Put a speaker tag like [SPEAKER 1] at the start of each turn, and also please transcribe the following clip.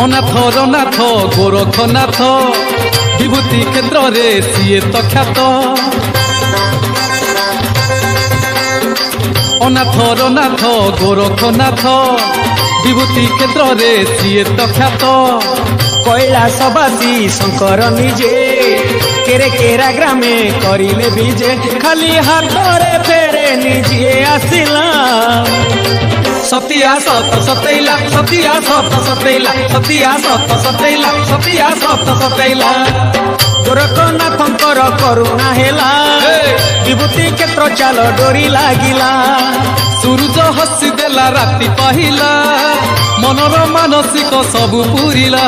[SPEAKER 1] अनाथ रनाथ गोरखनाथ विभूति क्षेत्र रे सीए तो ख्यात अनाथ रनाथ गोरखनाथ विभूति क्षेत्र रे सीए तो ख्यात
[SPEAKER 2] कैलासवासी शंकर निजे केरे केरा ग्रामे करिले बीजे खाली हाथ रे फेरे निजे आसिला
[SPEAKER 1] सतिया सत सतैला सतिया सत सतैला सतिया सत सतैला सतिया सत सतैला
[SPEAKER 2] गोरखनाथंकर करुणा हेला विभूति क्षेत्र चाल डोरी लागिला
[SPEAKER 1] सूरज हसी देला राति पहिला मनर मानसिक सबु पुरिला।